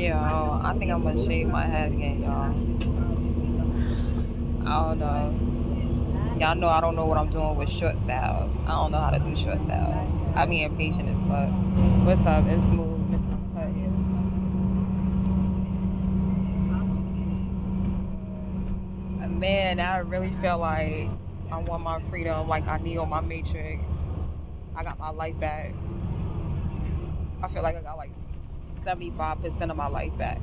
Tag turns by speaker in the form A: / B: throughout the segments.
A: Yeah, I think I'm gonna shave my head again, y'all. I don't know. Y'all know I don't know what I'm doing with short styles. I don't know how to do short styles. I be impatient as fuck. What's up? It's smooth, Miss Uncut here. Man, I really feel like I want my freedom, like I need on my matrix. I got my life back. I feel like I got like 75% of my life back.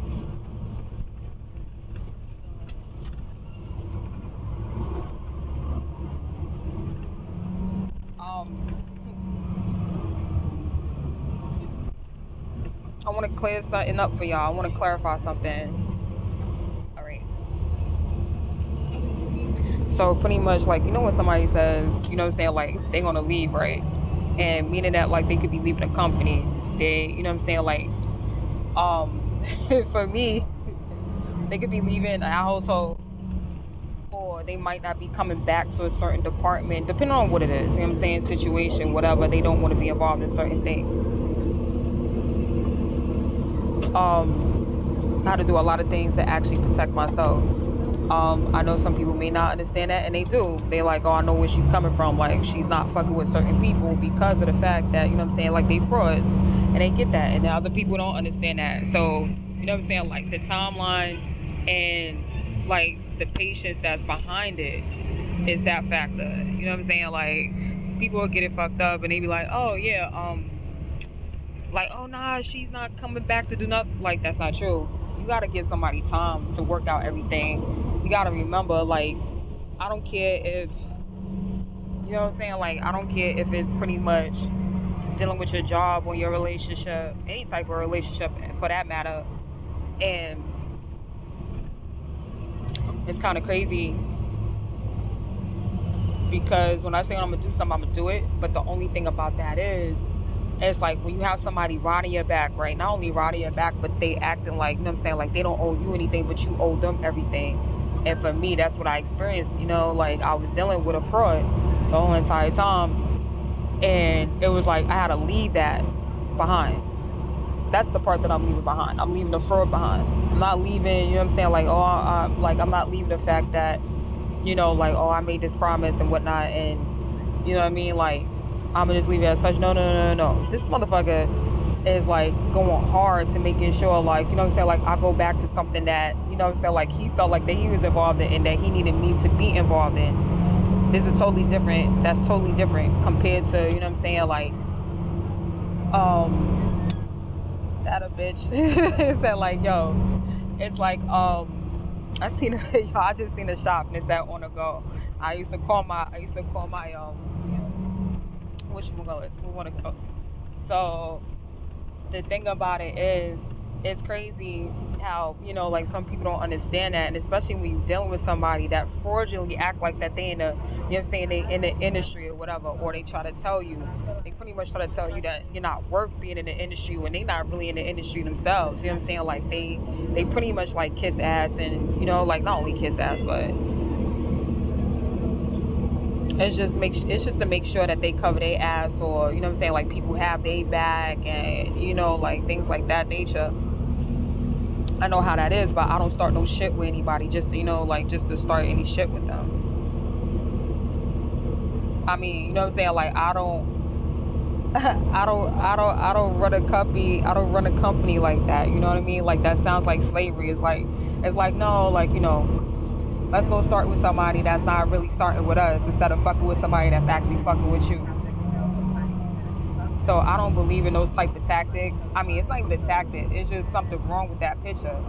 A: Um, I want to clear something up for y'all. I want to clarify something. All right. So pretty much like when somebody says, what I'm saying, like they're gonna leave, right? And meaning that like they could be leaving a company. They what I'm saying, like for me, they could be leaving a household or they might not be coming back to a certain department, depending on what it is, what I'm saying, situation, whatever, they don't want to be involved in certain things. I had to do a lot of things to actually protect myself. I know some people may not understand that, and they do. They like, oh, I know where she's coming from. Like, she's not fucking with certain people because of the fact that, what I'm saying, like, they frauds. And they get that. And the other people don't understand that. So, what I'm saying, like, the timeline and, like, the patience that's behind it is that factor. You know what I'm saying? Like, people will get it fucked up, and they be like, oh, yeah, like, oh nah, she's not coming back to do nothing. Like, that's not true. You gotta give somebody time to work out everything. You gotta remember, like, I don't care if what I'm saying, like, I don't care if it's pretty much dealing with your job or your relationship, any type of relationship for that matter. And it's kind of crazy because when I say I'm gonna do something, I'm gonna do it. But the only thing about that is, it's like when you have somebody riding your back, right? Not only riding your back, but they acting like, what I'm saying, like they don't owe you anything, but you owe them everything. And for me, that's what I experienced. Like I was dealing with a fraud the whole entire time, and it was like I had to leave that behind. That's the part that I'm leaving behind. I'm leaving the fraud behind. I'm not leaving, what I'm saying, like, oh, like I'm not leaving the fact that like, oh, I made this promise and whatnot, and you know what I mean, like, I'm gonna just leave it as such. No, no, no, no, no. This motherfucker is like going hard to making sure, like, what I'm saying, like, I go back to something that, what I'm saying, like, he felt like that he was involved in and that he needed me to be involved in. This is totally different. That's totally different compared to, what I'm saying, like, um, that a bitch said, like, yo, it's like, I seen yo, I just seen a shop and it said on the go. I used to call my which one go? Who wanna go? So the thing about it is, it's crazy how like some people don't understand that, and especially when you're dealing with somebody that fraudulently act like that they in the what I'm saying, they in the industry or whatever, or they try to tell you, they pretty much try to tell you that you're not worth being in the industry when they not really in the industry themselves. You know what I'm saying? Like they pretty much like kiss ass, and like not only kiss ass, but it's just to make sure that they cover their ass, or what I'm saying, like people have their back, and like things like that nature. I know how that is, but I don't start no shit with anybody just to, like just to start any shit with them. I mean, what I'm saying, like I don't I don't run a company. I don't run a company like that. You know what I mean? Like that sounds like slavery. It's like no, like let's go start with somebody that's not really starting with us instead of fucking with somebody that's actually fucking with you. So I don't believe in those type of tactics. I mean, it's not even a tactic. It's just something wrong with that picture.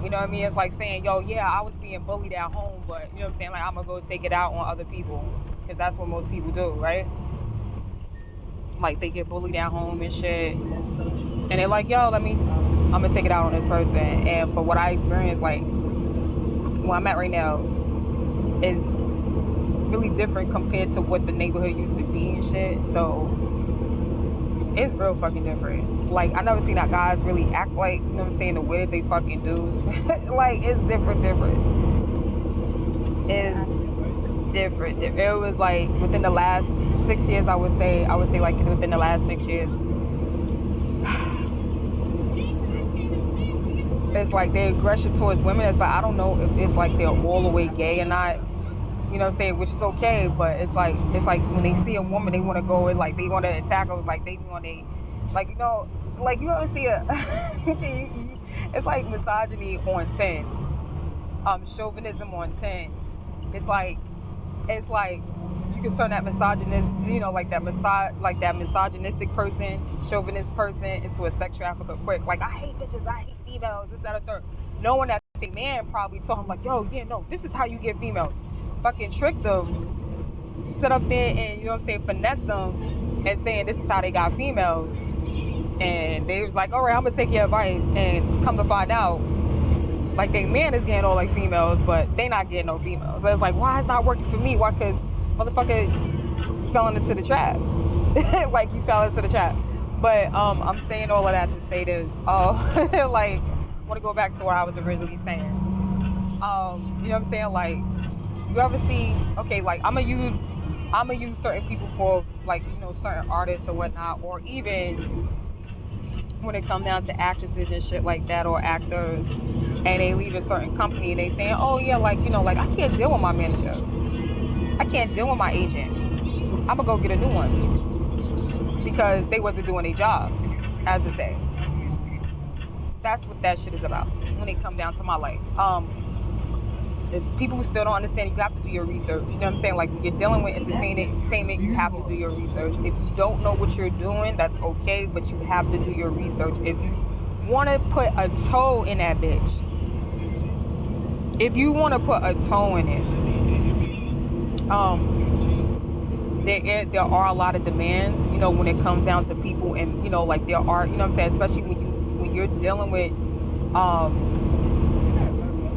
A: You know what I mean? It's like saying, yo, yeah, I was being bullied at home, but you know what I'm saying? Like, I'm going to go take it out on other people. Because that's what most people do, right? Like, they get bullied at home and shit. And they're like, yo, I'm going to take it out on this person. And for what I experienced, like, where I'm at right now is really different compared to what the neighborhood used to be and shit. So it's real fucking different. Like, I never seen that guys really act like, you know what I'm saying, the way that they fucking do. Like, it's different. It's different. It was like within the last 6 years, I would say like within the last 6 years. it's like their aggression towards women is like, I don't know if it's like they're all the way gay or not, you know what I'm saying, which is okay, but it's like when they see a woman, they want to go and like they want to attack her. It's like they want to, like, you know, like you ever see it's like misogyny on 10, chauvinism on 10. It's like you can turn that misogynist, you know, like that misogynistic person, chauvinist person into a sex trafficker quick. Like, I hate bitches, I hate females, this, that, or third. Knowing that the man probably told him like, yo, yeah, no, this is how you get females. Fucking trick them, sit up there and, you know what I'm saying, finesse them and saying this is how they got females. And they was like, all right, I'm gonna take your advice. And come to find out, like, they man is getting all like females, but they not getting no females. So it's like, why it's not working for me? Why? Because motherfucker fell into the trap. Like, you fell into the trap. But I'm saying all of that to say this. Like, I want to go back to what I was originally saying. You know what I'm saying? Like, you ever see? Okay, like I'm gonna use certain people for, like, you know, certain artists or whatnot, or even when it comes down to actresses and shit like that, or actors, and they leave a certain company and they saying, oh yeah, like, you know, like, I can't deal with my manager, I can't deal with my agent, I'm gonna go get a new one, because they wasn't doing their job, as I say. That's what that shit is about when it come down to my life. If people who still don't understand, you have to do your research. You know what I'm saying? Like, when you're dealing with entertainment, you have to do your research. If you don't know what you're doing, that's okay, but you have to do your research. If you want to put a toe in that bitch, if you want to put a toe in it, there are a lot of demands, you know, when it comes down to people, and, you know, like, there are, you know what I'm saying, especially when you're dealing with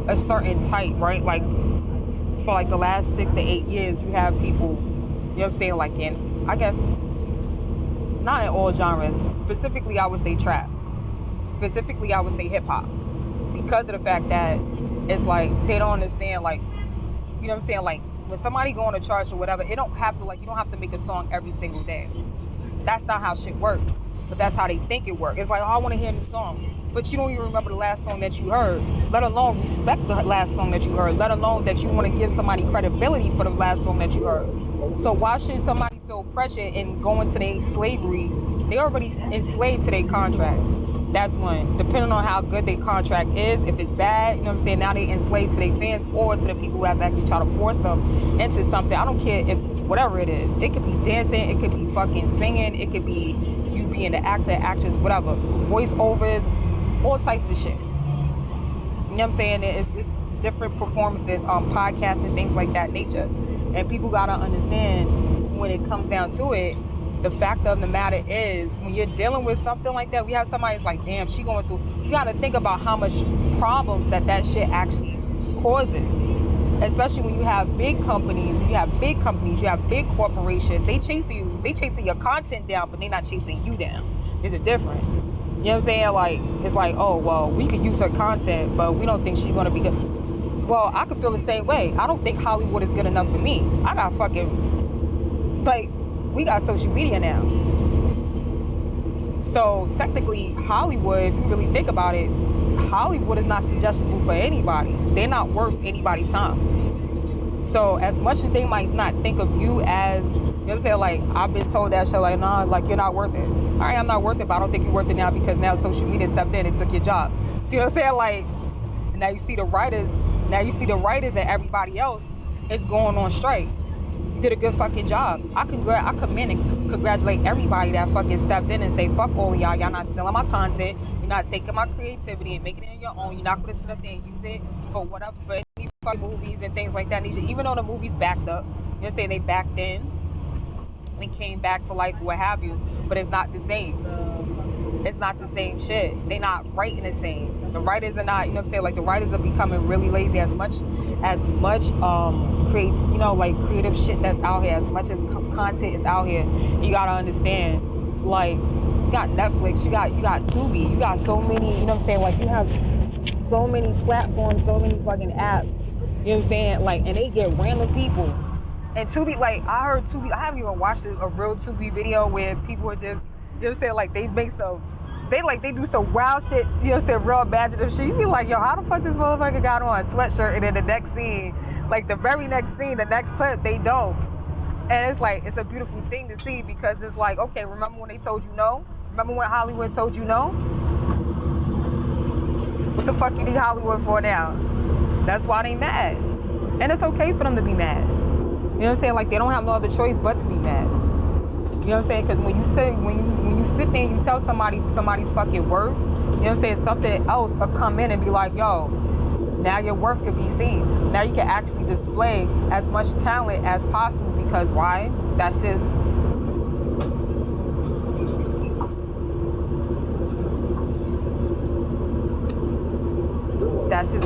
A: a certain type, right? Like, for like the last 6 to 8 years, you have people, you know what I'm saying, like, in, I guess, not in all genres, specifically I would say trap, specifically I would say hip-hop, because of the fact that it's like they don't understand, like, you know what I'm saying, like, when somebody go on a chart or whatever, it don't have to, like, you don't have to make a song every single day. That's not how shit works, but that's how they think it works. It's like, oh, I want to hear a new song, but you don't even remember the last song that you heard, let alone respect the last song that you heard, let alone that you want to give somebody credibility for the last song that you heard. So why should somebody feel pressure in going to their slavery? They already enslaved to their contract. That's one. Depending on how good their contract is, if it's bad, you know what I'm saying, now they enslaved to their fans or to the people who has actually tried to force them into something. I don't care if, whatever it is. It could be dancing, it could be fucking singing, it could be you being the actor, actress, whatever. Voiceovers, all types of shit. You know what I'm saying? It's just different performances on podcasts and things like that nature. And people gotta understand, when it comes down to it, the fact of the matter is, when you're dealing with something like that, we have somebody that's like, damn, she going through, you gotta think about how much problems that shit actually causes. Especially when you have big companies, you have big corporations, they chasing your content down, but they're not chasing you down. There's a difference. You know what I'm saying? Like, it's like, oh, well, we could use her content, but we don't think she's gonna be good. Well, I could feel the same way. I don't think Hollywood is good enough for me. I got fucking, like, we got social media now. So technically, Hollywood, if you really think about it, Hollywood is not suggestible for anybody. They're not worth anybody's time. So as much as they might not think of you as, you know what I'm saying, like, I've been told that shit, like, nah, like, you're not worth it. All right, I'm not worth it, but I don't think you're worth it now, because now social media stepped in and took your job. See what I'm saying? Like, now you see the writers and everybody else is going on strike. Did a good fucking job. I commend and congratulate everybody that fucking stepped in and say, fuck all of y'all not stealing my content, you're not taking my creativity and making it your own, you're not gonna sit up there and use it for whatever, for any fucking movies and things like that. Even though the movies backed up, you know what I'm saying, they backed in and came back to life, what have you, but it's not the same. It's not the same shit. They not writing the same. The writers are not, you know what I'm saying, like, the writers are becoming really lazy. As much creative shit that's out here, as much as content is out here, you gotta understand, like, you got Netflix, you got Tubi, you got so many, you know what I'm saying, like, you have so many platforms, so many fucking apps, you know what I'm saying, like, and they get random people. And Tubi, like, I heard Tubi, I haven't even watched a real Tubi video where people are just, you know what I'm saying, like, they make some they do some wild shit, you know, say real imaginative shit. You be like, yo, how the fuck this motherfucker got on a sweatshirt, and then the next scene, like the very next scene, the next clip, they don't. And it's like, it's a beautiful thing to see, because it's like, okay, remember when they told you no? Remember when Hollywood told you no? What the fuck you need Hollywood for now? That's why they mad. And it's okay for them to be mad. You know what I'm saying? Like, they don't have no other choice but to be mad. You know what I'm saying? Because when you sit there and you tell somebody's fucking worth, you know what I'm saying, something else will come in and be like, yo, now your worth can be seen. Now you can actually display as much talent as possible, because why? That's just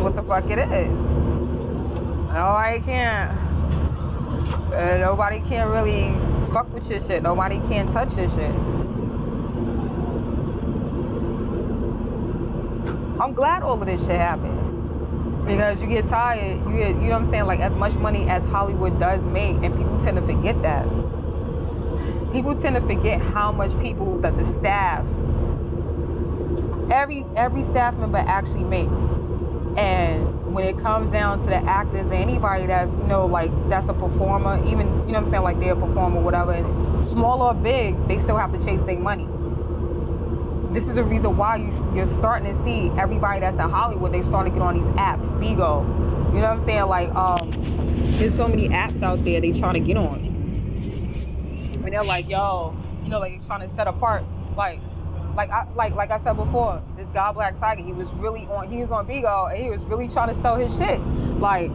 A: what the fuck it is. Nobody can't. Nobody can really fuck with your shit. Nobody can touch your shit. I'm glad all of this shit happened, because you get tired. You know what I'm saying? Like, as much money as Hollywood does make, and people tend to forget that. People tend to forget how much people that the staff, every staff member actually makes. And when it comes down to the actors and anybody that's, you know, like, that's a performer, even, you know what I'm saying, like, they're a performer, whatever, small or big, they still have to chase their money. This is the reason why you're starting to see everybody that's in Hollywood, they starting to get on these apps, Bigo. You know what I'm saying? Like, there's so many apps out there they trying to get on. And they're like, yo, you know, like, they're trying to set apart, like I said before, this guy Black Tiger, he was on Bigo, and he was really trying to sell his shit. Like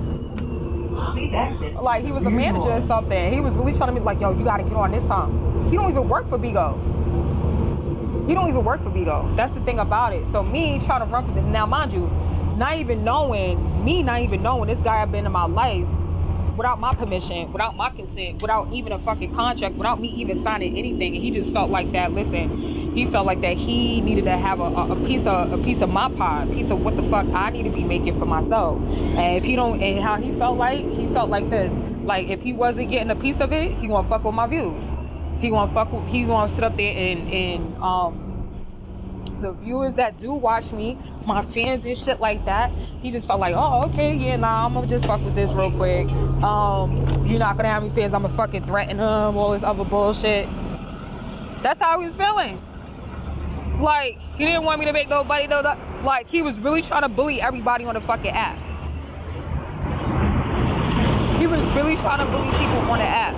A: he was a manager or something. He was really trying to be like, yo, you gotta get on this time. He don't even work for Bigo. That's the thing about it. So me trying to run for this, now mind you, not even knowing this guy had been in my life without my permission, without my consent, without even a fucking contract, without me even signing anything. And he just felt like that. He felt like that he needed to have a piece of my pie, a piece of what the fuck I need to be making for myself. And if he don't, and how he felt like this, like, if he wasn't getting a piece of it, he gonna fuck with my views. He gonna sit up there and the viewers that do watch me, my fans and shit like that, he just felt like, oh, okay, yeah, nah, I'm gonna just fuck with this real quick. You're not gonna have any fans, I'm gonna fucking threaten him, all this other bullshit. That's how he was feeling. Like, he didn't want me to make nobody know that. Like, he was really trying to bully everybody on the fucking app. He was really trying to bully people on the app.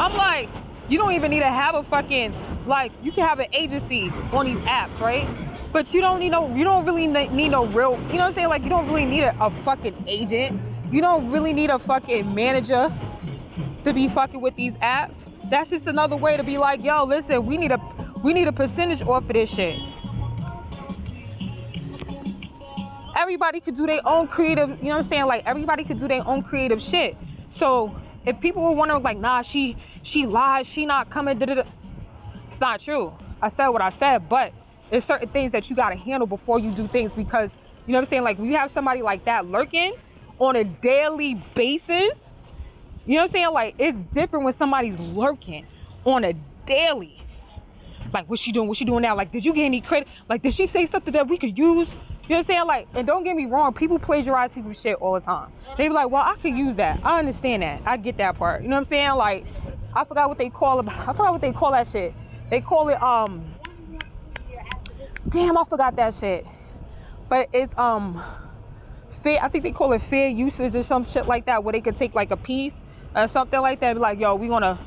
A: I'm like, you don't even need to have a fucking, like, you can have an agency on these apps, right? But you don't really need no real, you know what I'm saying? Like, you don't really need a fucking agent. You don't really need a fucking manager to be fucking with these apps. That's just another way to be like, yo, listen, we need a percentage off of this shit. Everybody could do their own creative, you know what I'm saying? Like, everybody could do their own creative shit. So if people were wondering, like, nah, she lies, she not coming, da-da-da. It's not true. I said what I said, but there's certain things that you got to handle before you do things, because, you know what I'm saying? Like, when you have somebody like that lurking on a daily basis, you know what I'm saying? Like, it's different when somebody's lurking on a daily. Like, what's she doing? What's she doing now? Like, did you get any credit? Like, did she say something that we could use? You know what I'm saying? Like, and don't get me wrong, people plagiarize people's shit all the time. They be like, well, I could use that. I understand that. I get that part. You know what I'm saying? Like, I forgot what they call that shit. They call it, damn, I forgot that shit. But it's, fair, I think they call it fair usage or some shit like that, where they could take like a piece or something like that and be like, yo, we're gonna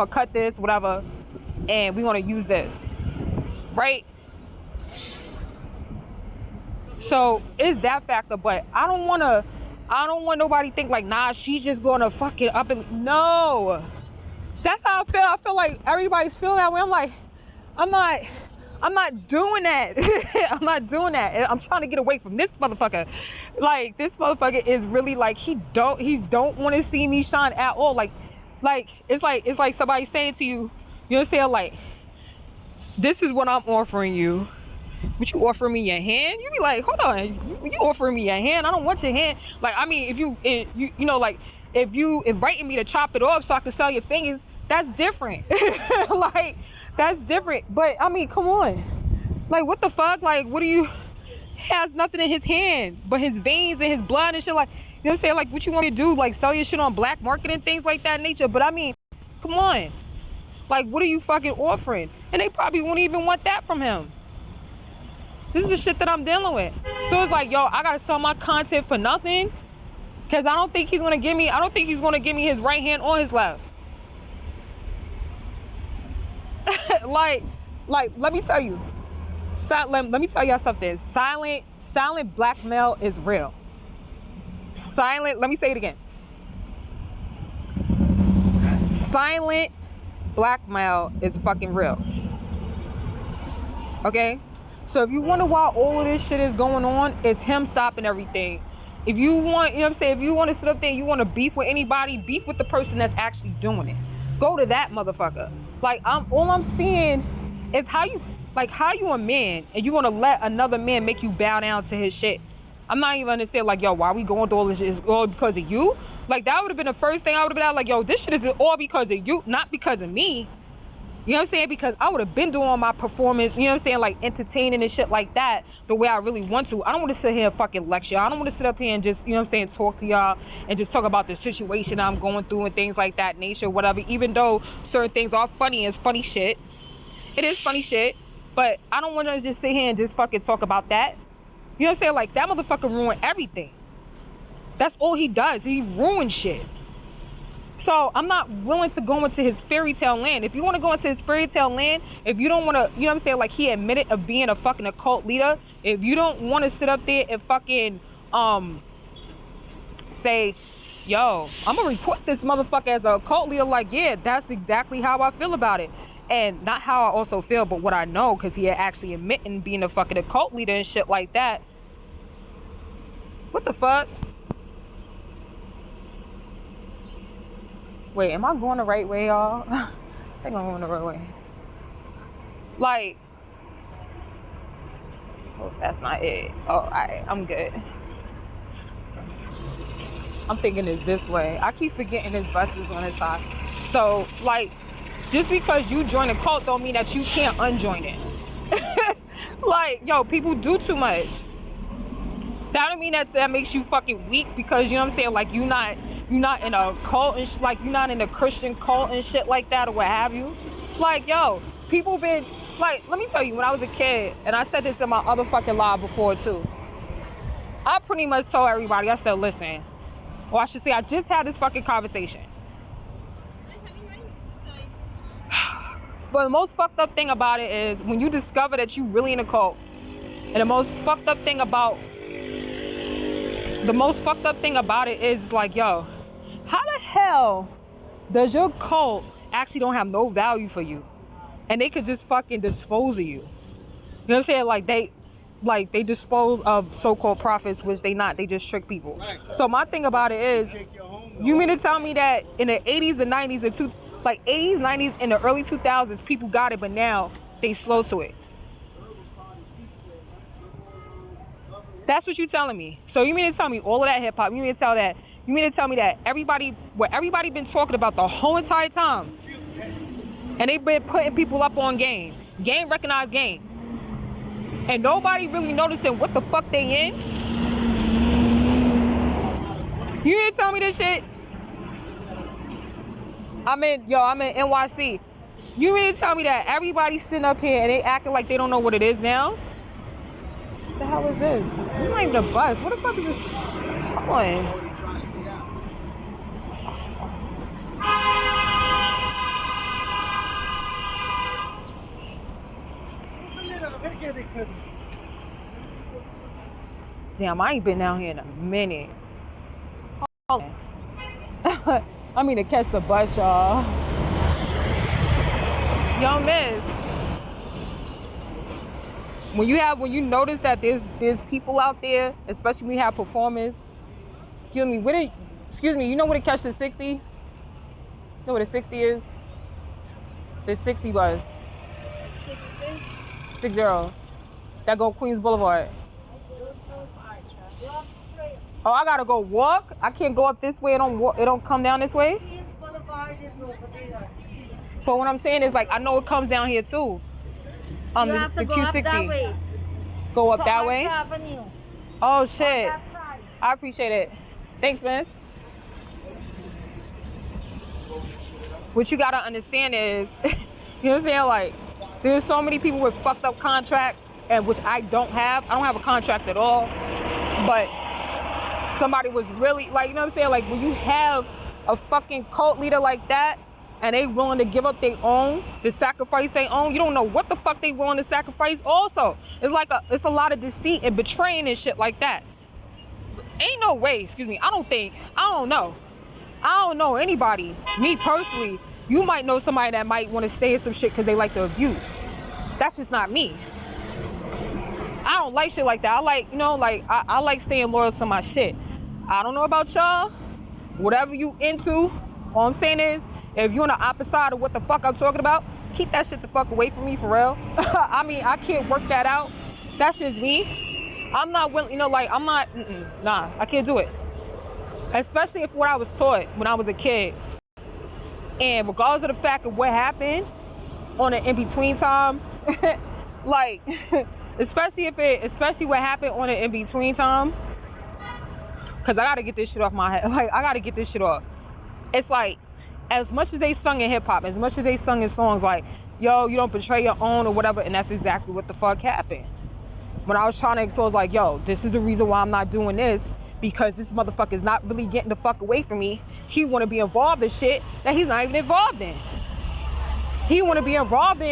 A: cut this, whatever, and we're gonna use this, right? So it's that factor. But I don't want nobody to think like, nah, she's just gonna fuck it up. And no, that's how I feel. I feel like everybody's feeling that way. I'm like, I'm not doing that. I'm not doing that. I'm trying to get away from this motherfucker. Like, this motherfucker is really like, he don't want to see me shine at all. Like it's like somebody saying to you, you know what I'm saying? Like, this is what I'm offering you. But you offering me your hand? You be like, hold on, you offering me your hand? I don't want your hand. Like, I mean, if you know, like, if you inviting me to chop it off so I can sell your fingers, that's different. Like, that's different. But I mean, come on. Like, what the fuck? Like, what do you? He has nothing in his hand but his veins and his blood and shit. Like, you know what I'm saying? Like, what you want me to do? Like, sell your shit on black market and things like that nature. But I mean, come on. Like, what are you fucking offering? And they probably won't even want that from him. This is the shit that I'm dealing with. So it's like, yo, I gotta sell my content for nothing. Cause I don't think he's gonna give me, his right hand or his left. like, let me tell you. Let me tell y'all something. Silent blackmail is real. Let me say it again. Silent blackmail is fucking real. Okay? So if you wonder why all of this shit is going on, it's him stopping everything. If you want, you know what I'm saying, if you want to sit up there and you want to beef with anybody, beef with the person that's actually doing it. Go to that motherfucker. Like, all I'm seeing is how you a man and you want to let another man make you bow down to his shit. I'm not even gonna say like, yo, why we going through all this shit? It's all because of you? Like, that would have been the first thing I would have been like, yo, this shit is all because of you, not because of me. You know what I'm saying? Because I would have been doing my performance, you know what I'm saying, like entertaining and shit like that the way I really want to. I don't want to sit here and fucking lecture. I don't want to sit up here and just, you know what I'm saying, talk to y'all and just talk about the situation I'm going through and things like that nature, whatever. Even though certain things are funny, it's funny shit. It is funny shit. But I don't want to just sit here and just fucking talk about that. You know what I'm saying? Like, that motherfucker ruined everything. That's all he does. He ruins shit. So I'm not willing to go into his fairy tale land. If you want to go into his fairy tale land, if you don't want to, you know what I'm saying, like he admitted of being a fucking occult leader, if you don't want to sit up there and fucking say, yo, I'm gonna report this motherfucker as a occult leader, like, yeah, that's exactly how I feel about it. And not how I also feel, but what I know, because he had actually admitting being a fucking occult leader and shit like that. What the fuck? Wait, am I going the right way, y'all? I think I'm going the right way. Like, oh, that's not it. Oh, alright, I'm good. I'm thinking it's this way. I keep forgetting his bus is on his side. So, like, just because you join a cult don't mean that you can't unjoin it. Like, yo, people do too much. That don't mean that makes you fucking weak, because, you know what I'm saying, like, you're not in a cult and like, you're not in a Christian cult and shit like that or what have you. Like, yo, people been, like, let me tell you, when I was a kid, and I said this in my other fucking live before too, I pretty much told everybody, I said, listen, or I should say, I just had this fucking conversation. But the most fucked up thing about it is when you discover that you really in a cult. And the most fucked up thing about it is like, yo, how the hell does your cult actually don't have no value for you? And they could just fucking dispose of you. You know what I'm saying? Like they dispose of so-called prophets, which they not. They just trick people. So my thing about it is, you mean to tell me that in the 80s, the 90s, and 80s, 90s, and the early 2000s, people got it, but now they slow to it? That's what you telling me. So you mean to tell me all of that hip hop? You mean to tell me that what everybody been talking about the whole entire time, and they've been putting people up on game recognized game, and nobody really noticing what the fuck they in? You mean to tell me this shit? I'm in NYC. You mean to tell me that everybody's sitting up here and they acting like they don't know what it is now? What the hell is this? This is not even a bus. What the fuck is this? Come on. Damn, I ain't been down here in a minute. I mean to catch the bus, y'all. Yo, miss. When you notice that there's people out there, especially when you have performers. Excuse me, you know what to catch the 60? You know what a 60 is? The 60 bus. 60? That go Queens Boulevard. Oh, I gotta go walk? I can't go up this way, it don't come down this way?
B: Queens Boulevard is over there.
A: But what I'm saying is, like, I know it comes down here too.
B: You have to go up that way.
A: Go up that way?
B: Avenue.
A: Oh shit. I appreciate it. Thanks, Vince. What you gotta understand is, you know what I'm saying? Like, there's so many people with fucked up contracts, and which I don't have. I don't have a contract at all. But somebody was really, like, you know what I'm saying? Like, when you have a fucking cult leader like that, and they willing to give up their own, to sacrifice their own, you don't know what the fuck they willing to sacrifice also. It's like it's a lot of deceit and betraying and shit like that. Ain't no way, excuse me, I don't know anybody. Me personally, you might know somebody that might want to stay in some shit because they like the abuse. That's just not me. I don't like shit like that. I like, you know, like, I like staying loyal to my shit. I don't know about y'all. Whatever you into, all I'm saying is, if you're on the opposite side of what the fuck I'm talking about, keep that shit the fuck away from me, for real. I mean, I can't work that out. That's just me. I'm not willing, you know, like, I'm not, nah, I can't do it. Especially if what I was taught when I was a kid. And regardless of the fact of what happened on the in-between time, like, especially what happened on the in-between time, because I gotta get this shit off my head. Like, I gotta get this shit off. It's like, as much as they sung in hip-hop, as much as they sung in songs like, yo, you don't betray your own or whatever, and that's exactly what the fuck happened. When I was trying to expose, like, yo, this is the reason why I'm not doing this, because this motherfucker's not really getting the fuck away from me. He want to be involved in shit that he's not even involved in. He want to be involved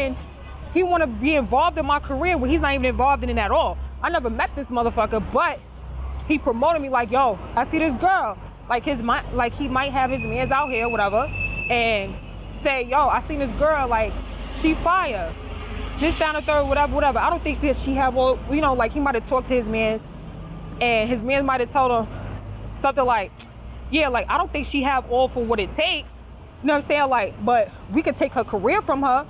A: in my career when he's not even involved in it at all. I never met this motherfucker, but he promoted me like, yo, I see this girl. Like, he might have his mans out here, whatever, and say, yo, I seen this girl, like, she fire. This, down, the third, whatever. I don't think that she have all, you know, like, he might have talked to his mans, and his man might have told him something like, yeah, like, I don't think she have all for what it takes. You know what I'm saying? Like, but we could take her career from her.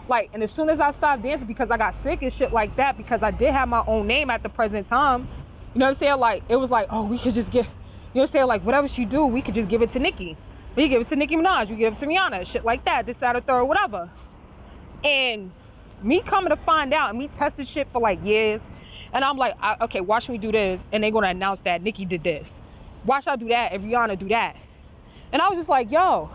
A: Like, and as soon as I stopped dancing because I got sick and shit like that, because I did have my own name at the present time, you know what I'm saying? Like, it was like, oh, we could just give, you know what I'm saying? Like, whatever she do, we could just give it to Nicki. We give it to Nicki Minaj. We give it to Rihanna. Shit like that. This, that, or third, whatever. And me coming to find out and me testing shit for like years, and I'm like, okay, watch me do this, and they're gonna announce that Nicki did this. Watch I do that, and Rihanna do that. And I was just like, yo,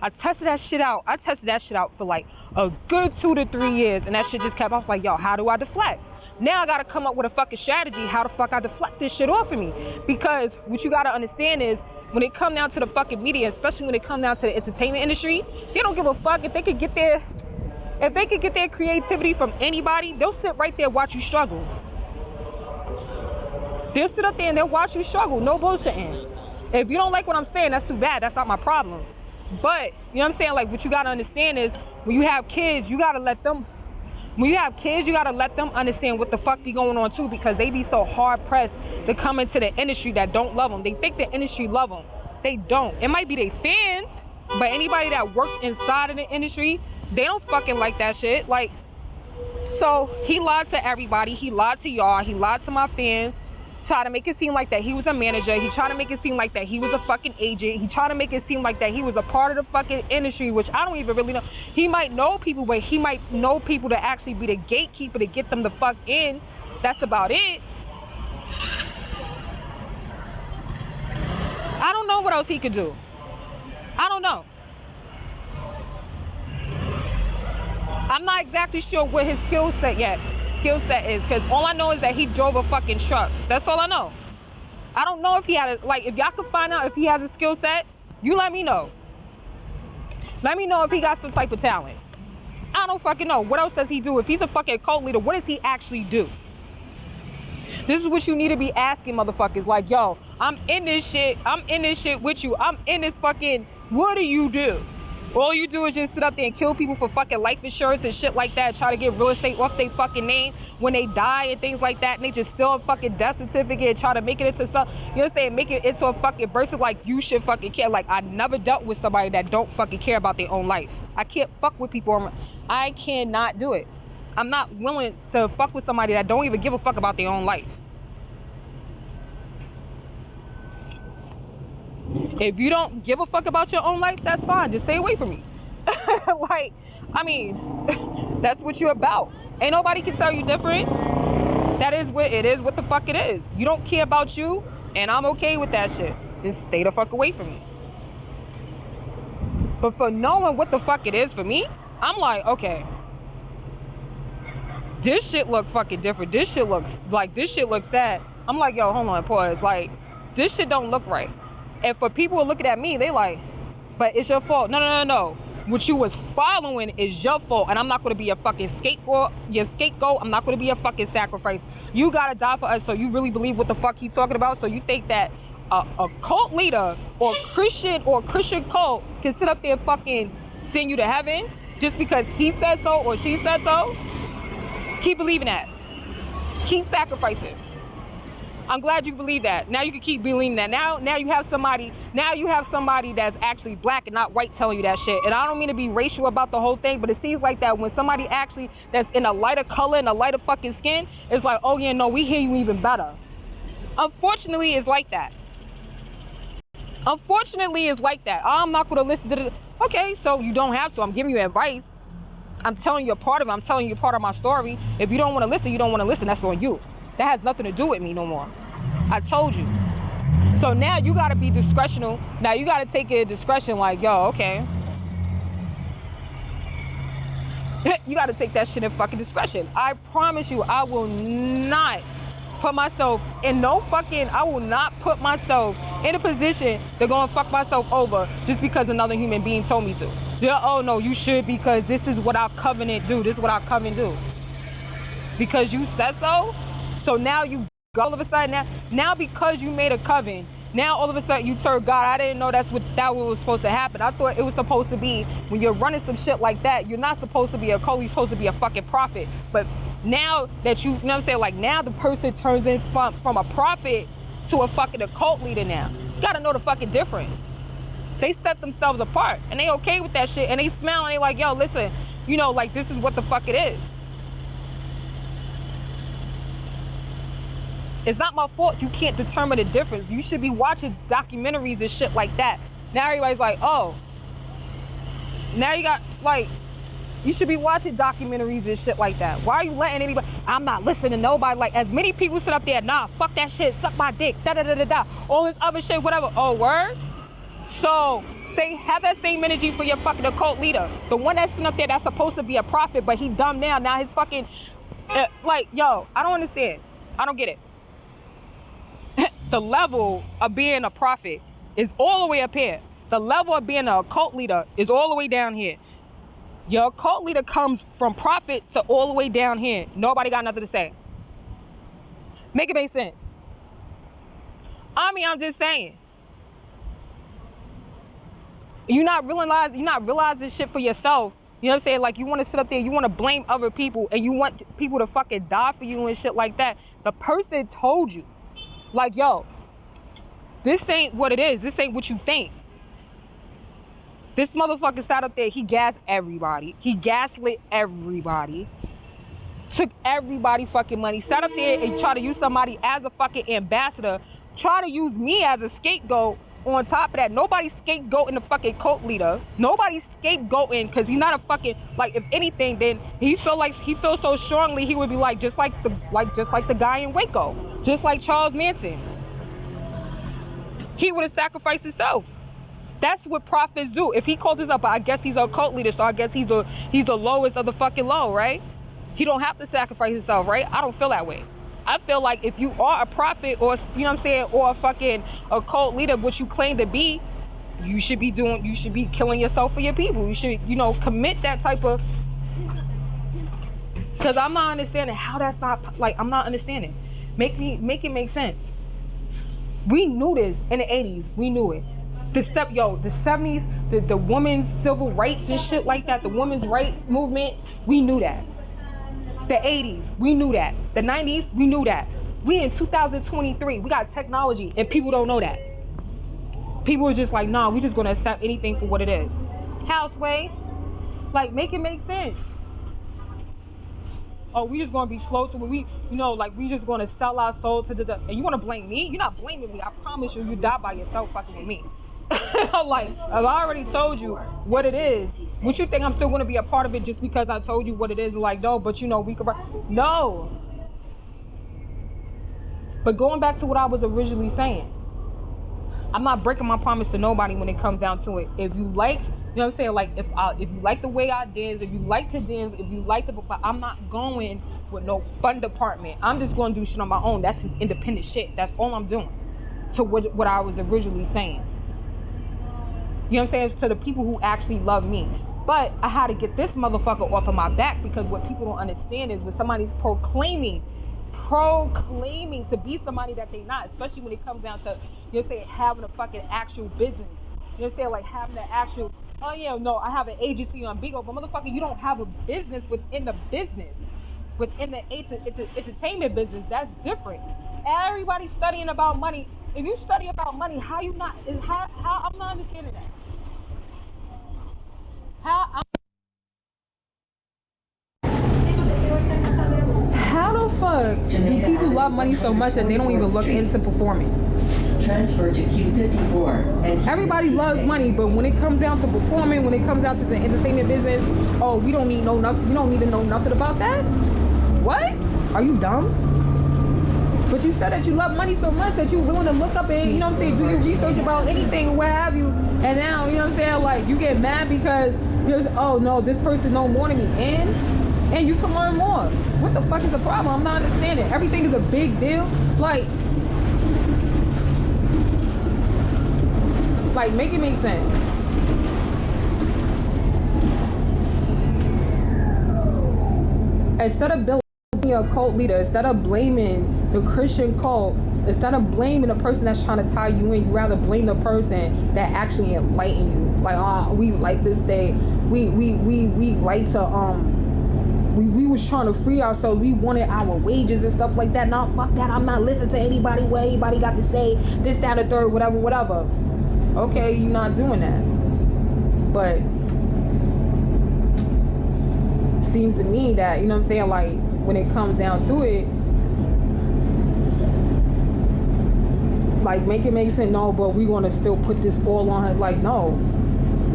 A: I tested that shit out. I tested that shit out for like a good 2 to 3 years, and that shit just kept, I was like, yo, how do I deflect? Now I gotta come up with a fucking strategy how the fuck I deflect this shit off of me. Because what you gotta understand is, when it come down to the fucking media, especially when it come down to the entertainment industry, they don't give a fuck if they could get their creativity from anybody. They'll sit right there and watch you struggle. They'll sit up there and they'll watch you struggle. No bullshitting. If you don't like what I'm saying, that's too bad. That's not my problem. But, you know what I'm saying? Like, what you gotta understand is, when you have kids, you gotta let them understand what the fuck be going on too, because they be so hard pressed to come into the industry that don't love them. They think the industry love them. They don't. It might be their fans, but anybody that works inside of the industry, they don't fucking like that shit. Like, so he lied to everybody. He lied to y'all. He lied to my fans. Tried to make it seem like that he was a manager. He tried to make it seem like that he was a fucking agent. He tried to make it seem like that he was a part of the fucking industry, which I don't even really know. He might know people, but he might know people to actually be the gatekeeper to get them the fuck in. That's about it. I don't know what else he could do. I don't know. I'm not exactly sure what his skill set is, because all I know is that he drove a fucking truck. That's all I know. I don't know if he had if y'all could find out if he has a skill set, you let me know. Let me know if he got some type of talent. I don't fucking know. What else does he do? If he's a fucking cult leader, what does he actually do? This is what you need to be asking motherfuckers. Like, yo, I'm in this shit with you. I'm in this fucking, what do you do? All you do is just sit up there and kill people for fucking life insurance and shit like that. Try to get real estate off their fucking name when they die and things like that. And they just steal a fucking death certificate and try to make it into stuff. You know what I'm saying? Make it into a fucking person like you should fucking care. Like, I never dealt with somebody that don't fucking care about their own life. I can't fuck with people. I cannot do it. I'm not willing to fuck with somebody that don't even give a fuck about their own life. If you don't give a fuck about your own life, that's fine. Just stay away from me. Like, I mean, that's what you're about. Ain't nobody can tell you different. That is what it is, what the fuck it is. You don't care about you, and I'm okay with that shit. Just stay the fuck away from me. But for knowing what the fuck it is for me, I'm like, okay, this shit look fucking different. This shit looks sad. I'm like, yo, hold on, pause. Like, this shit don't look right. And for people who are looking at me, they like, but it's your fault. No. What you was following is your fault, and I'm not gonna be a fucking scapegoat. I'm not gonna be a fucking sacrifice. You gotta die for us. So you really believe what the fuck he talking about? So you think that a cult leader or Christian cult can sit up there and fucking send you to heaven just because he said so or she said so? Keep believing that. Keep sacrificing. I'm glad you believe that. Now you can keep believing that. Now you have somebody that's actually black and not white telling you that shit. And I don't mean to be racial about the whole thing, but it seems like that when somebody actually that's in a lighter color and a lighter fucking skin, it's like, oh yeah, no, we hear you even better. Unfortunately, it's like that. I'm not gonna listen to the, okay, so you don't have to. I'm giving you advice. I'm telling you a part of it. I'm telling you part of my story. If you don't want to listen, you don't want to listen. That's on you. That has nothing to do with me no more. I told you. So now you got to be discretional. Now you got to take it discretion like, yo, okay. You got to take that shit in fucking discretion. I promise you, I will not put myself in I will not put myself in a position to go and fuck myself over just because another human being told me to. Yeah, oh no, you should because this is what our covenant do. This is what our covenant do. Because you said so. So now you all of a sudden now because you made a covenant, now all of a sudden you turn God. I didn't know that was supposed to happen. I thought it was supposed to be when you're running some shit like that, you're not supposed to be a cult, you're supposed to be a fucking prophet. But now that you know what I'm saying, like now the person turns in from a prophet to a fucking occult leader now. You gotta know the fucking difference. They set themselves apart and they okay with that shit and they smile and they like, yo, listen, you know, like this is what the fuck it is. It's not my fault you can't determine the difference. You should be watching documentaries and shit like that. Now everybody's like, oh. Now you got, like, you should be watching documentaries and shit like that. Why are you letting anybody, I'm not listening to nobody. Like, as many people sit up there, nah, fuck that shit, suck my dick, da-da-da-da-da, all this other shit, whatever. Oh, word? So, have that same energy for your fucking occult leader. The one that's sitting up there that's supposed to be a prophet, but he dumb now. Now his fucking, like, yo, I don't understand. I don't get it. The level of being a prophet is all the way up here. The level of being an occult leader is all the way down here. Your occult leader comes from prophet to all the way down here. Nobody got nothing to say. Make it make sense. I mean, I'm just saying. You're not realizing shit for yourself. You know what I'm saying? Like, you want to sit up there, you want to blame other people, and you want people to fucking die for you and shit like that. The person told you. Like, yo, this ain't what it is. This ain't what you think. This motherfucker sat up there. He gassed everybody. He gaslit everybody. Took everybody fucking money. Sat up there and tried to use somebody as a fucking ambassador. Try to use me as a scapegoat. On top of that, nobody's scapegoating the fucking cult leader. Nobody's scapegoating because he's not a fucking, like, if anything, then he feels so strongly he would be like just like the guy in Waco, just like Charles Manson. He would have sacrificed himself. That's what prophets do. If he called this up, I guess he's a cult leader, so I guess he's the lowest of the fucking low, right? He don't have to sacrifice himself, right? I don't feel that way. I feel like if you are a prophet or, you know what I'm saying, or a fucking occult leader, what you claim to be, you should be killing yourself for your people. You should, you know, commit that type of, because I'm not understanding how that's not, like, I'm not understanding. Make it make sense. We knew this in the 80s. We knew it. The 70s, the women's civil rights and shit like that, the women's rights movement, we knew that. The 80s, we knew that. The 90s, we knew that. We in 2023, we got technology, and people don't know that. People are just like, nah, we just gonna accept anything for what it is. Houseway, like, make it make sense. Oh, we just gonna be slow to we just gonna sell our soul to and you wanna blame me? You're not blaming me. I promise you, you die by yourself fucking with me. Like, I already told you what it is. Would you think I'm still going to be a part of it just because I told you what it is? Like, no, but you know, we could. No. But going back to what I was originally saying, I'm not breaking my promise to nobody when it comes down to it. If you like, you know what I'm saying? Like, if you like the way I dance, if you like to dance, if you like the, but I'm not going with no fun department. I'm just going to do shit on my own. That's just independent shit. That's all I'm doing. To what I was originally saying. You know what I'm saying? It's to the people who actually love me. But I had to get this motherfucker off of my back, because what people don't understand is when somebody's proclaiming to be somebody that they not, especially when it comes down to, you know what I'm saying, having a fucking actual business. You know what I'm saying? Like having an actual, oh yeah, no, I have an agency on Bigo, but motherfucker, you don't have a business within the business. Within the entertainment business, that's different. Everybody's studying about money. If you study about money, how you not, how I'm not understanding that. How the fuck do people love money so much that they don't even look into performing? Transfer to q.1. Everybody loves money, but when it comes down to performing, when it comes down to the entertainment business, oh, we don't need nothing. We don't need to know nothing about that. What? Are you dumb? But you said that you love money so much that you're willing to look up and, you know what I'm saying, do your research about anything or what have you. And now, you know what I'm saying, like, you get mad because there's, oh no, this person know more than me. And you can learn more. What the fuck is the problem? I'm not understanding. Everything is a big deal. Like make it make sense. Instead of building a cult leader, instead of blaming the Christian cult, instead of blaming the person that's trying to tie you in, you rather blame the person that actually enlightened you. Like, we like this day. We like to we was trying to free ourselves. We wanted our wages and stuff like that. Nah, fuck that. I'm not listening to anybody, what anybody got to say, this, that, or third, whatever. Okay, you're not doing that. But seems to me that, you know what I'm saying, like, when it comes down to it, like, make it make sense. No, but we want to still put this all on her. Like, no,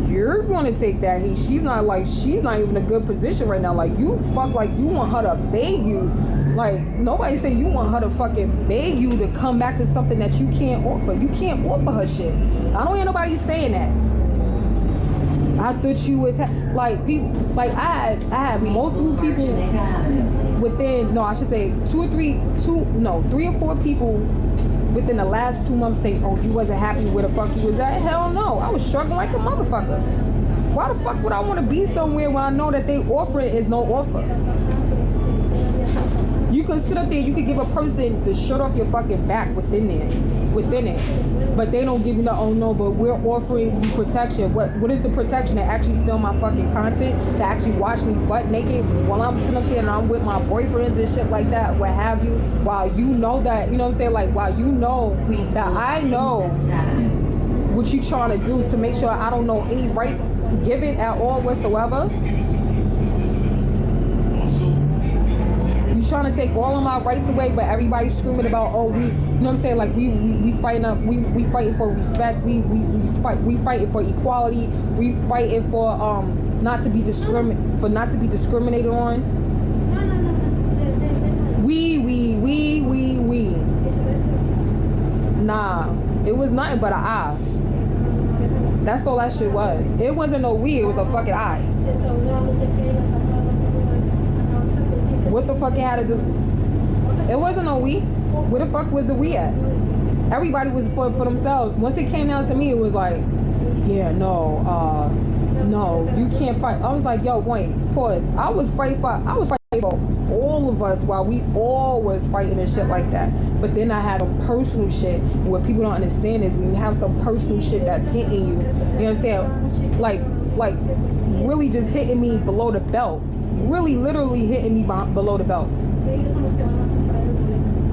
A: you're going to take that heat. She's not even in a good position right now. Like, you want her to beg you. Like, nobody say you want her to fucking beg you to come back to something that you can't offer. You can't offer her shit. I don't hear nobody saying that. I thought you was like people. Like, I had multiple people within. No, I should say 3 or 4 people within the last 2 months say, oh, you wasn't happy where the fuck you was at. Hell no, I was struggling like a motherfucker. Why the fuck would I want to be somewhere where I know that they offer it is no offer? You can sit up there, you can give a person the shirt off your fucking back within it. But they don't give you the, oh no, but we're offering you protection. What is the protection? To actually steal my fucking content? To actually watch me butt naked while I'm sitting up there and I'm with my boyfriends and shit like that, what have you, while you know that, you know what I'm saying, like, while you know that I know what you trying to do is to make sure I don't know any rights given at all whatsoever. Trying to take all of my rights away, but everybody's screaming about, oh, we, you know what I'm saying, like, we fighting for respect, we fighting for equality, we fighting for not to be discriminated on. We. Nah, it was nothing but an I. That's all that shit was. It wasn't no we, it was a fucking I. What the fuck it had to do? It wasn't no we. Where the fuck was the we at? Everybody was for themselves. Once it came down to me, it was like, yeah, no, you can't fight. I was like, yo, wait, pause. I was fighting for all of us while we all was fighting and shit like that. But then I had some personal shit. And what people don't understand is when you have some personal shit that's hitting you, you know what I'm saying? Like really just hitting me below the belt. Really literally hitting me below the belt.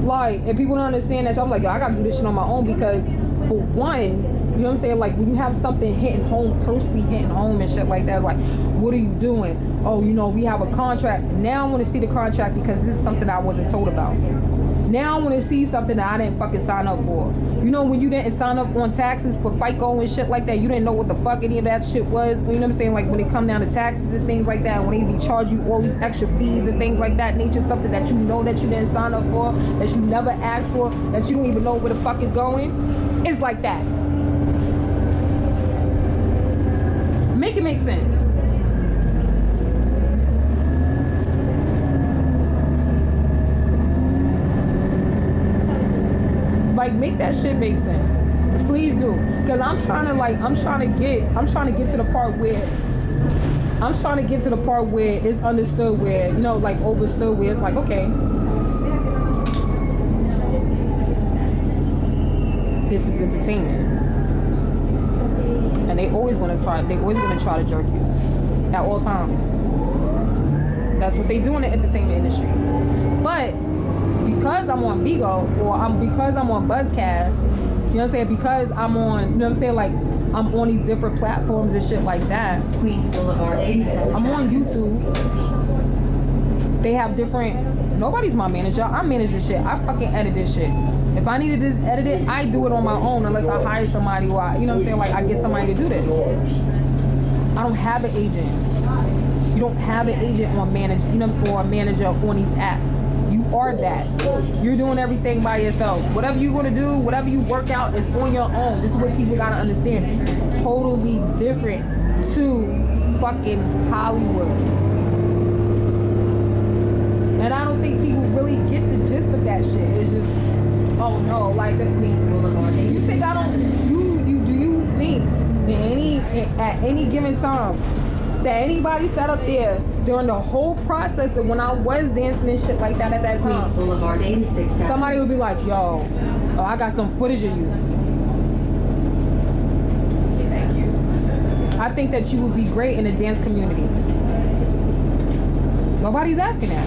A: Like, and people don't understand that. So I'm like, yo, I gotta do this shit on my own, because for one, you know what I'm saying, like, when you have something hitting home, personally hitting home and shit like that, it's like, what are you doing? Oh, you know, we have a contract. Now I want to see the contract, because this is something I wasn't told about.
C: Now I want to see something that I didn't fucking sign up for. You know, when you didn't sign up on taxes for FICO and shit like that, you didn't know what the fuck any of that shit was. You know what I'm saying? Like when it come down to taxes and things like that, when they be charging you all these extra fees and things like that nature, something that you know that you didn't sign up for, that you never asked for, that you don't even know where the fuck is going. It's like that. Make it make sense. Like, make that shit make sense. Please do. Cause I'm trying to get to the part where it's understood, where, you know, like overstood, where it's like, okay, this is entertainment. And they always gonna try to jerk you at all times. That's what they do in the entertainment industry. But because I'm on Bigo, or because I'm on Buzzcast, you know what I'm saying, because I'm on, you know what I'm saying, like I'm on these different platforms and shit like that. I'm on YouTube. They have different, nobody's my manager. I manage this shit. I fucking edit this shit. If I needed this edited, I do it on my own unless I hire somebody, or you know what I'm saying, like I get somebody to do this. I don't have an agent. You don't have an agent or a manager on these apps. You are that. You're doing everything by yourself. Whatever you're gonna do, whatever you work out is on your own. This is what people gotta understand. It's totally different to fucking Hollywood. And I don't think people really get the gist of that shit. It's just, oh no, like you think I don't, do you think at any given time that anybody sat up there during the whole process of when I was dancing and shit like that at that time, somebody would be like, yo, I got some footage of you. I think that you would be great in the dance community. Nobody's asking that.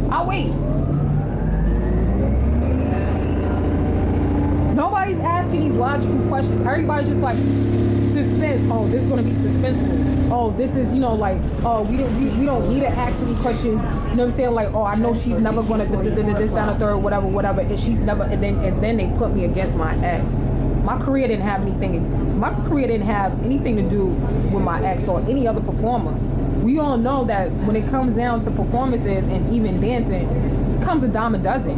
C: I'll wait. Nobody's asking these logical questions. Everybody's just like, suspense. Oh, this is gonna be suspenseful. Oh, this is, you know, like, oh, we don't need to ask any questions. You know what I'm saying? Like, oh, I know she's never gonna this, down, the third, whatever. And she's never, and then they put me against my ex. My career didn't have anything to do with my ex or any other performer. We all know that when it comes down to performances and even dancing, it comes a dime a dozen.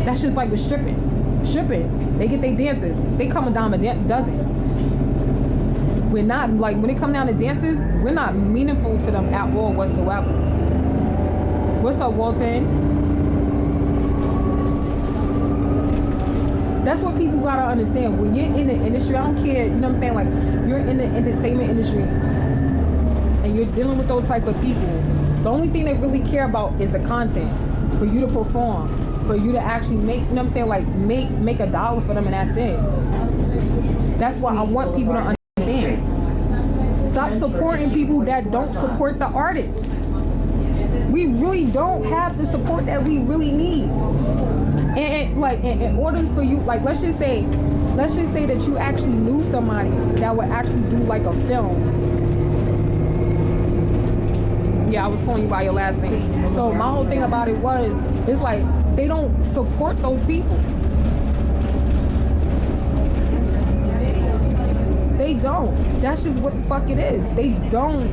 C: That's just like with stripping. They get their dances. They come a dime a dozen. We're not, like, when it comes down to dances, we're not meaningful to them at all whatsoever. What's up, Walton? That's what people gotta understand. When you're in the industry, I don't care, you know what I'm saying? Like, you're in the entertainment industry and you're dealing with those type of people. The only thing they really care about is the content, for you to perform, for you to actually make, you know what I'm saying? Like, make a dollar for them, and that's it. That's why I want people to understand. Stop supporting people that don't support the artists. We really don't have the support that we really need. And like, in order for you, like, let's just say that you actually knew somebody that would actually do like a film. Yeah, I was calling you by your last name. So my whole thing about it was, it's like, they don't support those people. They don't. That's just what the fuck it is. They don't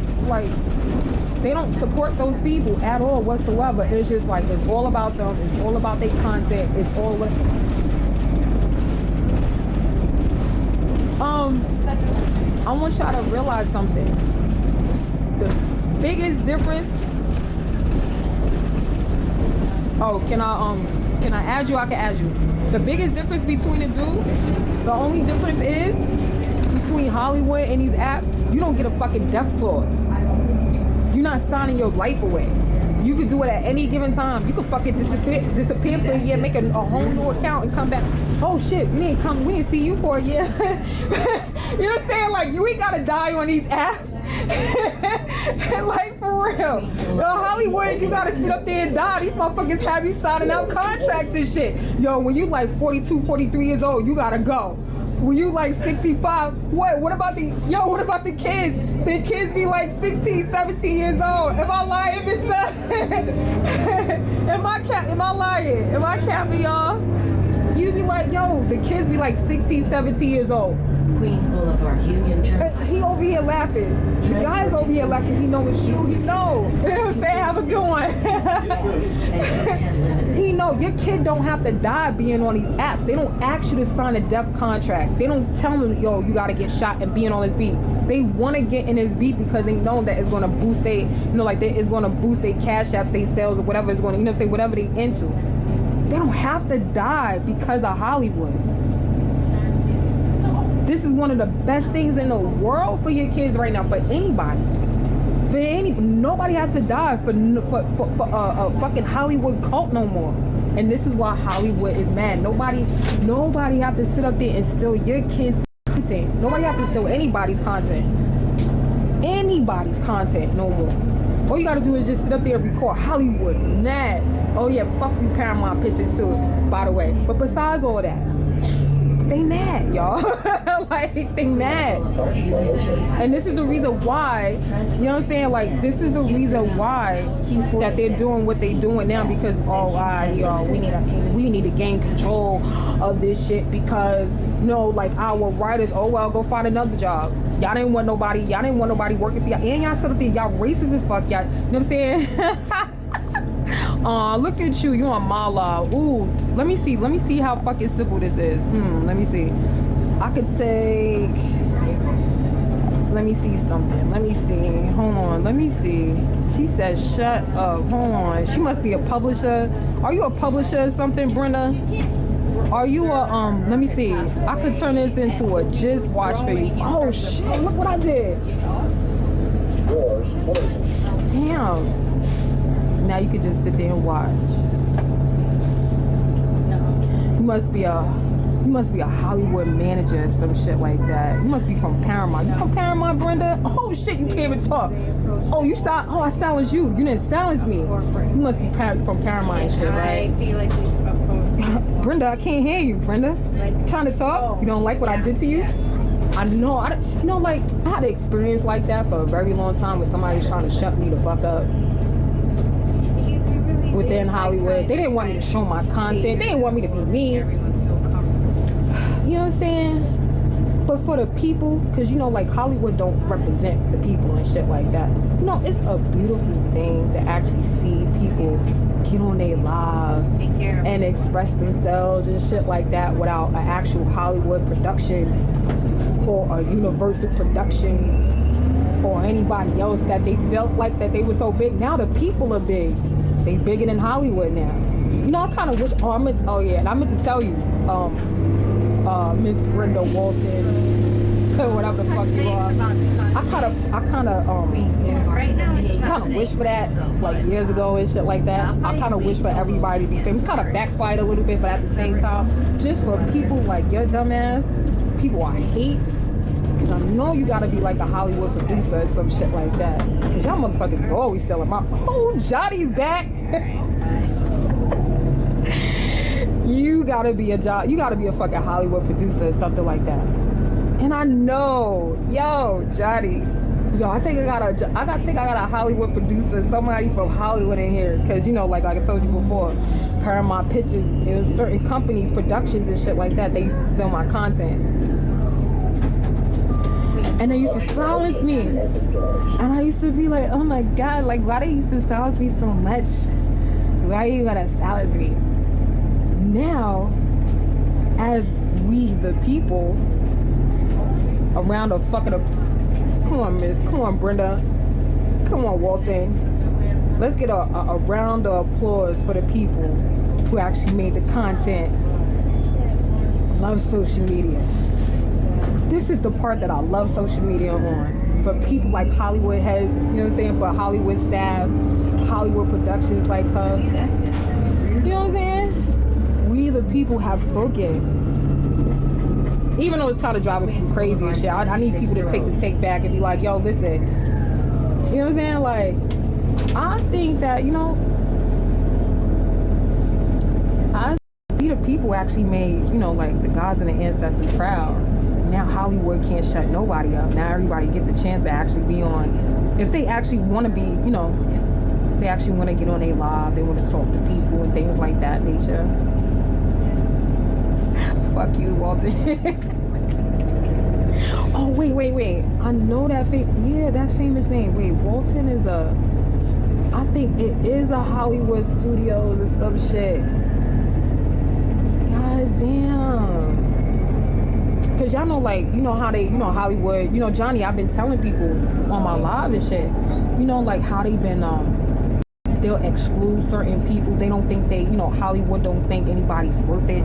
C: support those people at all whatsoever. It's just like, it's all about them. It's all about their content. It's all what. I want y'all to realize something. The biggest difference. Oh, can I add you? I can add you. The biggest difference between the two, the only difference is, between Hollywood and these apps, you don't get a fucking death clause. You're not signing your life away. You could do it at any given time. You could fucking disappear for a year, make a whole new account, and come back. Oh shit, we didn't see you for a year. You know what I'm saying? Like, you ain't gotta die on these apps. Like, for real. Hollywood, you gotta sit up there and die. These motherfuckers have you signing out contracts and shit. Yo, when you like 42, 43 years old, you gotta go. When you like 65, what about the kids? The kids be like 16, 17 years old. Am I lying, Mr.? And my Am I lying? Am I capping, y'all? You be like, yo, the kids be like 16, 17 years old.
D: Queens Boulevard, Union Turnpike.
C: He over here laughing. The guy's over here laughing because he know it's true. He know. You know what I'm saying? Have a good one. He know your kid don't have to die being on these apps. They don't ask you to sign a death contract. They don't tell them, yo, you got to get shot and being on this beat. They want to get in this beat because they know that it's going to boost their, it's going to boost their cash apps, their sales, or whatever it's going to, say whatever they into. They don't have to die because of Hollywood. This is one of the best things in the world for your kids right now, for anybody. Nobody has to die for a fucking Hollywood cult no more. And this is why Hollywood is mad. Nobody have to sit up there and steal your kids' content. Nobody have to steal anybody's content. Anybody's content no more. All you gotta do is just sit up there and record Hollywood. Mad. Oh yeah, fuck you Paramount Pictures too, by the way. But besides all that, they mad, y'all. Like, they mad. And this is the reason why, you know what I'm saying? Like, this is the reason why that they're doing what they're doing now, because, we need to gain control of this shit because, like our writers, go find another job. Y'all didn't want nobody working for y'all. And y'all sit up there, y'all racist as fuck, y'all. You know what I'm saying? Look at you on Mala. Ooh, let me see how fucking simple this is. Let me see. I could take, let me see something. Let me see. Hold on, let me see. She says, shut up. Hold on. She must be a publisher. Are you a publisher or something, Brenda? Are you a, let me see. I could turn this into a just watch for you. Oh shit, look what I did. Damn. Now you could just sit there and watch. You must be a Hollywood manager or some shit like that. You must be from Paramount. You from Paramount, Brenda? Oh shit, you can't even talk. Oh, I silenced you. You didn't silence me. You must be from Paramount and shit, right?
B: I feel like we proposed.
C: Brenda, I can't hear you, Brenda. Trying to talk? You don't like what I did to you? I know. I had an experience like that for a very long time with somebody trying to shut me the fuck up. Within Hollywood, they didn't want me to show my content. They didn't want me to be me. You know what I'm saying? But for the people, because like Hollywood don't represent the people and shit like that. It's a beautiful thing to actually see people get on their live and express themselves and shit like that without an actual Hollywood production or a Universal production or anybody else that they felt like that they were so big. Now the people are big. They bigger than Hollywood now. I kind of wish. And I meant to tell you, Miss Brenda Walton, whatever the fuck you are. I kind of wish for that, like years ago and shit like that. I kind of wish for everybody to be famous. Kind of backfired a little bit, but at the same time, just for people like your dumb ass, people I hate. Because I know you gotta be like a Hollywood producer or some shit like that. Because y'all motherfuckers is always stealing my... Oh, Johnny's back! You gotta be a fucking Hollywood producer or something like that. And I know, yo, Johnny. Yo, I think I got a Hollywood producer, somebody from Hollywood in here. Because, like I told you before, Paramount Pictures, there was certain companies, productions and shit like that, they used to steal my content. And they used to silence me. And I used to be like, oh my God, like, why they used to silence me so much? Why are you gonna silence me? Now, as we, the people, around a fucking... Come on, Brenda. Come on, Walton. Let's get a round of applause for the people who actually made the content. Love social media. This is the part that I love social media on. For people like Hollywood heads, you know what I'm saying? For Hollywood staff, Hollywood productions like her. You know what I'm saying? We the people have spoken. Even though it's kind of driving people crazy and shit, I need people to take back and be like, yo, listen. You know what I'm saying? Like, I think that, we the people actually made, like the gods and the ancestors proud. Now Hollywood can't shut nobody up. Now everybody get the chance to actually be on. If they actually want to be, They actually want to get on a live. They want to talk to people and things like that nature. Fuck you, Walter. Oh, wait. I know that that famous name. Wait, Walton is I think it is a Hollywood Studios or some shit. God damn. Cause y'all know, like, you know how they, you know, Hollywood, you know, Johnny, I've been telling people on my live and shit, you know, like how they been, they'll exclude certain people. They don't think you know, Hollywood don't think anybody's worth it.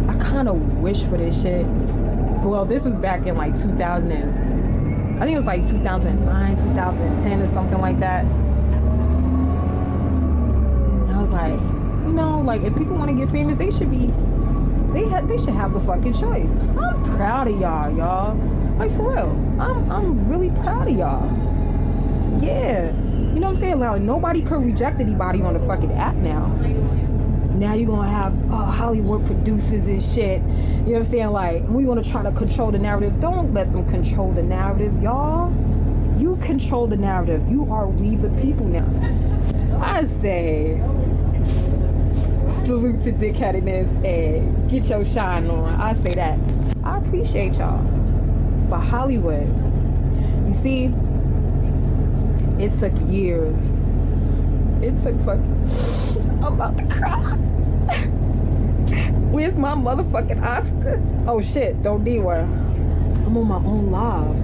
C: I kind of wish for this shit. Well, this was back in like 2000 I think it was like 2009, 2010 or something like that. And I was like, you know, like if people want to get famous, they should have the fucking choice. I'm proud of y'all. Like for real. I'm really proud of y'all. Yeah. You know what I'm saying? Like nobody could reject anybody on the fucking app now. Now you're gonna have Hollywood producers and shit. You know what I'm saying? Like, we wanna try to control the narrative. Don't let them control the narrative, y'all. You control the narrative. You are we the people now. I say, salute to dickheadedness and get your shine on. I say that. I appreciate y'all. But Hollywood, you see, it took years. It took fucking... I'm about to cry. Where's my motherfucking Oscar? Oh shit, don't D-word. I'm on my own live.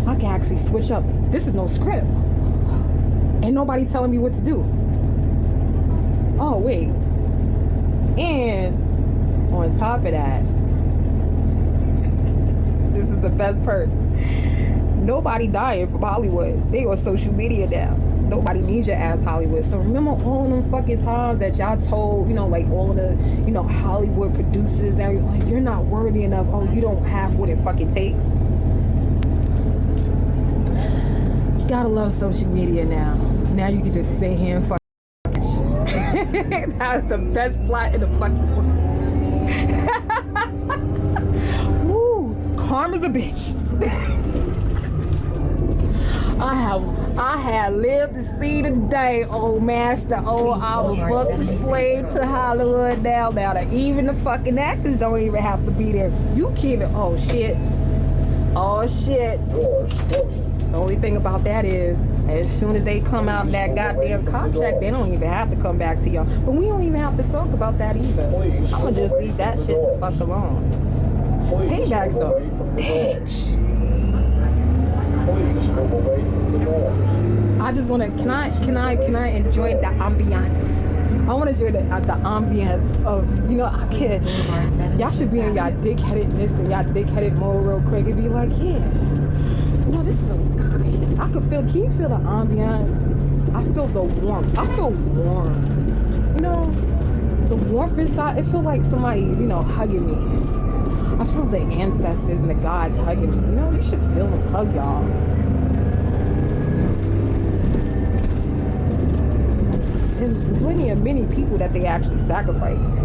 C: I can actually switch up. This is no script. Ain't nobody telling me what to do. Oh wait. And on top of that, this is the best part. Nobody dying from Hollywood. They on social media now. Nobody needs your ass Hollywood. So remember all of them fucking times that y'all told, you know, like all of the, you know, Hollywood producers that like, you're not worthy enough. Oh, you don't have what it fucking takes. You gotta love social media now. Now you can just sit here and fuck. That's the best plot in the fucking world. Woo, karma's a bitch. I had lived to see the day, old master. Oh, I'm a fucking slave to Hollywood now. That even the fucking actors don't even have to be there. You keep it. Oh shit. The only thing about that is, as soon as they come out of that goddamn contract, they don't even have to come back to y'all. But we don't even have to talk about that either. I'ma just leave that shit the fuck alone. Payback's a bitch. I just wanna, can I enjoy the ambiance? I wanna enjoy the ambiance of, you know, I can't, y'all should be in y'all dickheadedness and y'all dickheaded mode real quick and be like, yeah, you know, this feels great. I could feel, can you feel the ambiance? I feel the warmth. I feel warm. You know, the warmth inside, it feels like somebody's, you know, hugging me. I feel the ancestors and the gods hugging me. You know, you should feel them hug y'all. There's plenty of many people that they actually sacrifice.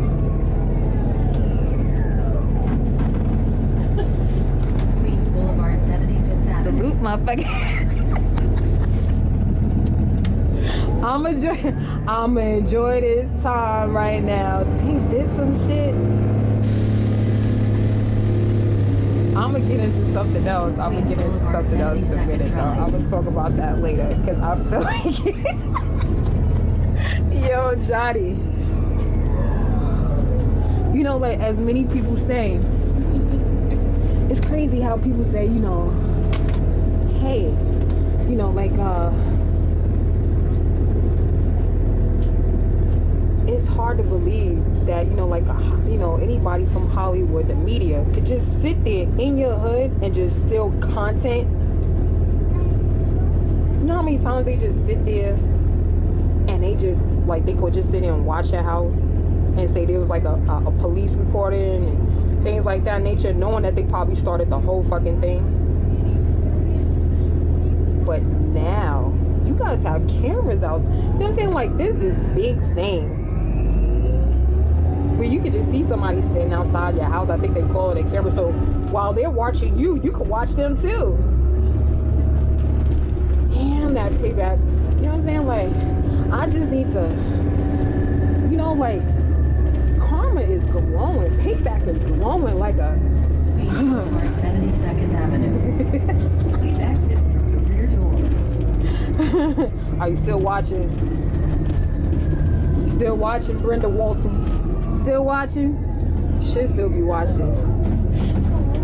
D: Queens Boulevard, 75th Avenue.
C: Salute, motherfucker. I'ma enjoy this time right now. He did some shit. I'm gonna get into something else. I'm gonna get into something else in a minute, though. I'm gonna talk about that later because I feel like, yo, Johnny. You know, like as many people say, it's crazy how people say, you know, hey, you know, like it's hard to believe that, you know, like, you know, anybody from Hollywood, the media, could just sit there in your hood and just steal content. You know how many times they just sit there and they just, like, they could just sit there and watch your house and say there was, like, a police reporting and things like that nature, knowing that they probably started the whole fucking thing. But now, you guys have cameras out. You know what I'm saying? Like, there's this big thing where you could just see somebody sitting outside your house. I think they call it a camera. So while they're watching you, you can watch them too. Damn, them that payback. You know what I'm saying? Like, I just need to, you know, like, karma is glowing. Payback is glowing like a.
D: Queens Boulevard, 72nd Avenue. Please exit through the rear door.
C: Are you still watching? You still watching, Brenda Walton? Still watching? Should still be watching.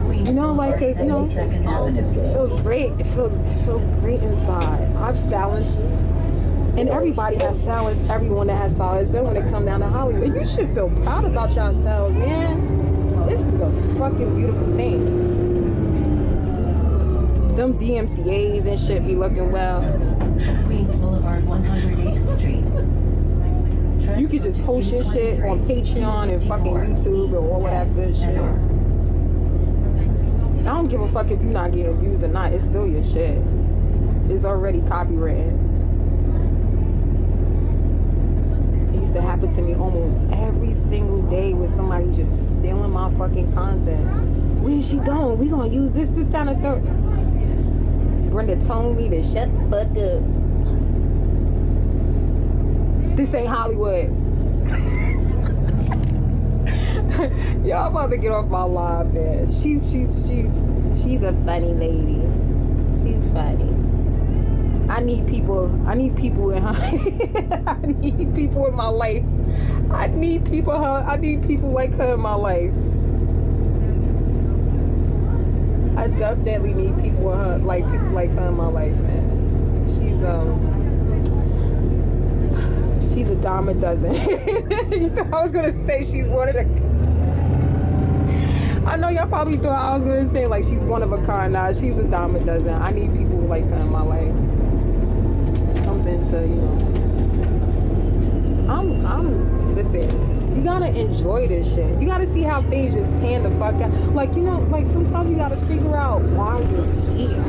D: Queens
C: You know, like,
D: Boulevard,
C: cause you know,
D: 72nd Avenue.
C: it feels great. It feels great inside. I've silenced, and everybody has silenced everyone that has silenced. Then when they come down to Hollywood, you should feel proud about yourselves, man. This is a fucking beautiful thing. Them DMCAs and shit be looking well.
D: Queens Boulevard, 108th Street.
C: You could just post your shit on Patreon and fucking YouTube and all of that good shit. I don't give a fuck if you're not getting views or not. It's still your shit. It's already copyrighted. It used to happen to me almost every single day with somebody just stealing my fucking content. Where's she going? We gonna use this, down the third. Brenda told me to shut the fuck up. This ain't Hollywood. Y'all about to get off my live, man. She's a funny lady. She's funny. I need people in her. I need people in my life. I need people like her in my life. I definitely need people in her, like people like her in my life, man. She's a dime a dozen. I was gonna say she's one of the. I know y'all probably thought I was gonna say like she's one of a kind. Nah, she's a dime a dozen. I need people like her in my life. Comes into, you know. Listen, you gotta enjoy this shit. You gotta see how things just pan the fuck out. Like, you know, like sometimes you gotta figure out why you're here.